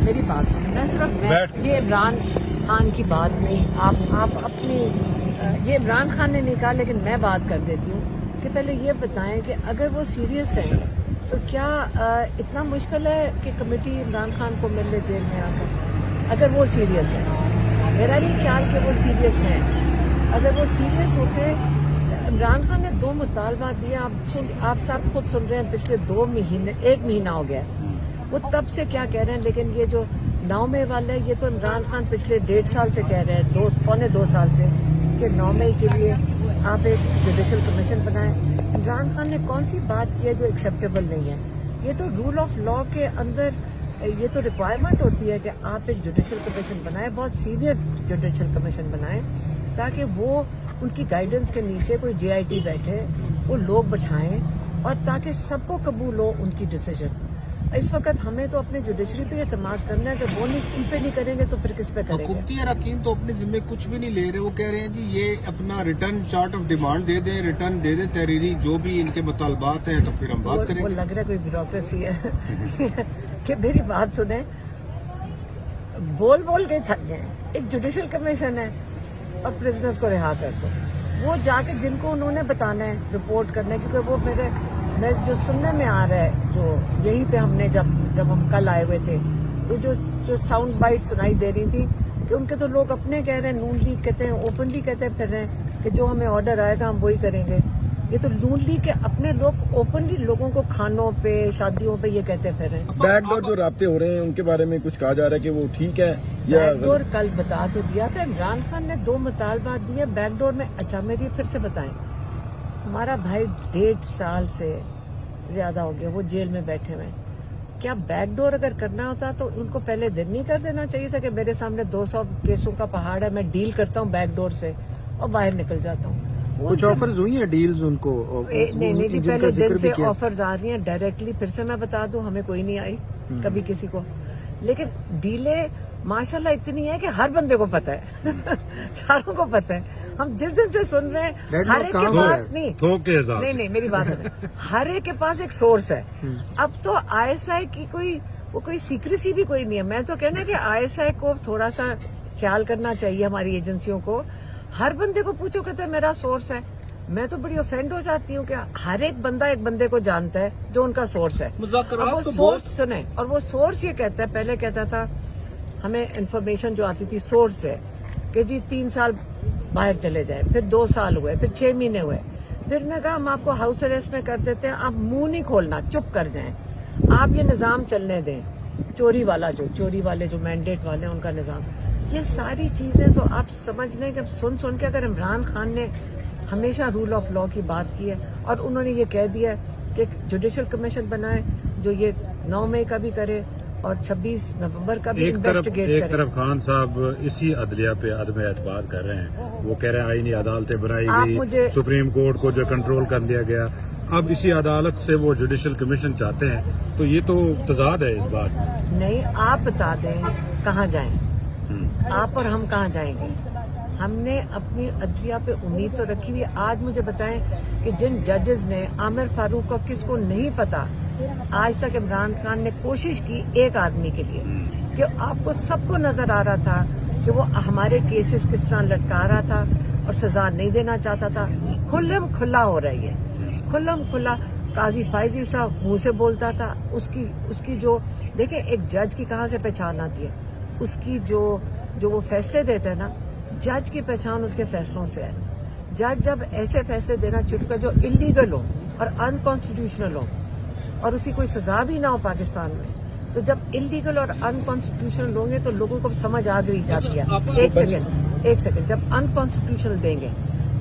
میری بات سنیں. میں صرف یہ عمران خان کی بات نہیں, آپ اپنی یہ عمران خان نے نہیں کہا, لیکن میں بات کر دیتی ہوں کہ پہلے یہ بتائیں کہ اگر وہ سیریس ہیں تو کیا اتنا مشکل ہے کہ کمیٹی عمران خان کو مل لے جیل میں آ کر؟ اگر وہ سیریس ہے, میرا نہیں خیال کہ وہ سیریس ہیں. اگر وہ سیریس ہوتے, عمران خان نے 2 مطالبات دیے, آپ سب خود سن رہے ہیں, پچھلے 2 مہینے 1 مہینہ ہو گیا ہے, وہ تب سے کیا کہہ رہے ہیں. لیکن یہ جو 9 مئی والا ہے, یہ تو عمران خان پچھلے 1.5 سال سے کہہ رہے ہیں, پونے 2 سال سے, کہ 9 مئی کے لیے آپ ایک جوڈیشل کمیشن بنائیں. عمران خان نے کون سی بات کی ہے جو ایکسیپٹیبل نہیں ہے؟ یہ تو رول آف لا کے اندر یہ تو ریکوائرمنٹ ہوتی ہے کہ آپ ایک جوڈیشل کمیشن بنائیں, بہت سینئر جوڈیشل کمیشن بنائیں, تاکہ وہ ان کی گائیڈنس کے نیچے کوئی جے آئی ٹی بیٹھے, وہ لوگ بٹھائیں, اور تاکہ سب کو قبول ہو ان کی ڈیسیجن. اس وقت ہمیں تو اپنے جوڈیشری پہ اعتماد کرنا ہے, کہ وہ ان پہ نہیں کریں گے تو پھر کس پہ کریں گے؟ حکومتی اراکین تو اپنے ذمے کچھ بھی نہیں لے رہے, وہ کہہ رہے ہیں جی یہ اپنا ریٹرن چارٹ آف ڈیمانڈ دے دیں, ریٹرن دے دیں تحریری جو بھی ان کے مطالبات ہیں, تو پھر ہم بات کریں وہ گے. لگ رہا ہے کوئی بیوروکریسی ہے. کہ میری بات سنیں, بول کے تھک گئے. ایک جوڈیشل کمیشن ہے اور پرزنرز کو رہا کر دو, وہ جا کے جن کو انہوں نے بتانا ہے, رپورٹ کرنا ہے, کیونکہ وہ میں جو سننے میں آ رہا ہے, جو یہیں پہ ہم نے جب ہم کل آئے ہوئے تھے, تو جو ساؤنڈ بائٹ سنائی دے رہی تھی کہ ان کے تو لوگ اپنے کہہ رہے ہیں, نون لیگ کہتے ہیں, اوپنلی کہتے پھر رہے ہیں کہ جو ہمیں آرڈر آئے گا ہم وہی کریں گے. یہ تو نون لیگ کے اپنے لوگ اوپنلی لوگوں کو کھانوں پہ, شادیوں پہ یہ کہتے پھر رہے ہیں. بیک ڈور جو رابطے ہو رہے ہیں ان کے بارے میں کچھ کہا جا رہا ہے کہ وہ ٹھیک ہے یا بیک ڈور کل بتا تو دیا تھا. عمران خان نے 2 مطالبات دیے بیک ڈور میں. اچھا میری پھر سے بتائیں, ہمارا بھائی 1.5 سال سے زیادہ ہو گیا وہ جیل میں بیٹھے ہوئے, کیا بیک ڈور اگر کرنا ہوتا تو ان کو پہلے دن نہیں کر دینا چاہیے تھا کہ میرے سامنے 200 کیسوں کا پہاڑ ہے, میں ڈیل کرتا ہوں بیک ڈور سے اور باہر نکل جاتا ہوں. کچھ آفرز ہوئی ہیں ڈیلز ان کو؟ نہیں جی, پہلے دن سے آفرز آ رہی ہیں ڈائریکٹلی. پھر سے میں بتا دوں, ہمیں کوئی نہیں آئی کبھی کسی کو, لیکن ڈیلیں ماشاءاللہ اتنی ہے کہ ہر بندے کو پتہ ہے, ساروں کو پتہ ہے. ہم جس دن سے سن رہے ہیں, ہر ایک کے پاس نہیں میری بات ہے, ہر ایک کے پاس ایک سورس ہے. اب تو آئی ایس آئی کی کوئی سیکریسی بھی کوئی نہیں ہے. میں تو کہنا کہ آئی ایس آئی کو تھوڑا سا خیال کرنا چاہیے, ہماری ایجنسیوں کو. ہر بندے کو پوچھو, کہتے ہیں میرا سورس ہے. میں تو بڑی افینڈ ہو جاتی ہوں کہ ہر ایک بندہ ایک بندے کو جانتا ہے جو ان کا سورس ہے. اب وہ سورس سنیں, اور وہ سورس یہ کہتا ہے, پہلے کہتا تھا ہمیں انفارمیشن جو آتی تھی سورس سے کہ جی 3 سال باہر چلے جائیں, پھر 2 سال ہوئے, پھر 6 مہینے ہوئے, پھر نے کہا ہم آپ کو ہاؤس اریسٹ میں کر دیتے ہیں, آپ منہ نہیں کھولنا, چپ کر جائیں, آپ یہ نظام چلنے دیں. چوری والے جو مینڈیٹ والے ہیں ان کا نظام. یہ ساری چیزیں تو آپ سمجھ لیں کہ سن کے اگر عمران خان نے ہمیشہ رول آف لا کی بات کی ہے, اور انہوں نے یہ کہہ دیا کہ ایک جوڈیشل کمیشن بنائے جو یہ 9 مئی کا بھی کرے اور 26 نومبر کا بھی انویسٹیگیٹ کرے. ایک طرف خان صاحب اسی عدلیہ پہ عدم اعتبار کر رہے ہیں, وہ کہہ رہے ہیں آئینی عدالتیں بنائی گئی, سپریم کورٹ کو جو کنٹرول کر دیا گیا, اب اسی عدالت سے وہ جوڈیشل کمیشن چاہتے ہیں, تو یہ تو تضاد ہے اس بات میں. نہیں, آپ بتا دیں کہاں جائیں, آپ اور ہم کہاں جائیں گے؟ ہم نے اپنی عدلیہ پہ امید تو رکھی ہوئی. آج مجھے بتائیں کہ جن ججز نے, عامر فاروق کا کس کو نہیں پتا, آج تک عمران خان نے کوشش کی ایک آدمی کے لیے, کہ آپ کو سب کو نظر آ رہا تھا کہ وہ ہمارے کیسز کس طرح لٹکا رہا تھا اور سزا نہیں دینا چاہتا تھا. کھلم کھلا ہو رہی ہے, کھلم کھلا. قاضی فائزی صاحب منہ سے بولتا تھا, اس کی جو دیکھیں ایک جج کی کہاں سے پہچان آتی ہے, اس کی جو وہ فیصلے دیتے ہیں نا, جج کی پہچان اس کے فیصلوں سے ہے. جج جب ایسے فیصلے دینا شروع کر جو انلیگل ہو اور انکانسٹیٹیوشنل ہو, اور اسی کوئی سزا بھی نہ ہو پاکستان میں, تو جب انلیگل اور انکانسٹیٹیوشنل ہوں گے تو لوگوں کو سمجھ آ گئی جاتی ہے. ایک سیکنڈ, جب انکانسٹیٹیوشنل دیں گے,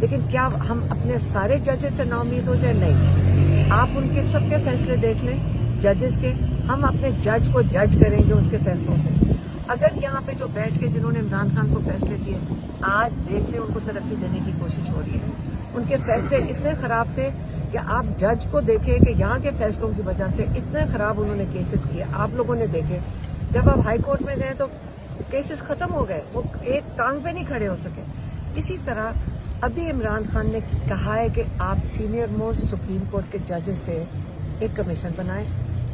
لیکن کیا ہم اپنے سارے ججز سے نا امید ہو جائے؟ نہیں, آپ ان کے سب کے فیصلے دیکھ لیں ججز کے, ہم اپنے جج کو جج کریں گے اس کے فیصلوں سے. اگر یہاں پہ جو بیٹھ کے جنہوں نے عمران خان کو فیصلے دیے, آج دیکھ لیں ان کو ترقی دینے کی کوشش ہو رہی ہے. ان کے فیصلے اتنے خراب تھے کہ آپ جج کو دیکھیں کہ یہاں کے فیصلوں کی وجہ سے اتنے خراب انہوں نے کیسز کیے. آپ لوگوں نے دیکھے جب آپ ہائی کورٹ میں گئے تو کیسز ختم ہو گئے, وہ ایک ٹانگ پہ نہیں کھڑے ہو سکے. اسی طرح ابھی عمران خان نے کہا ہے کہ آپ سینئر موسٹ سپریم کورٹ کے ججز سے ایک کمیشن بنائیں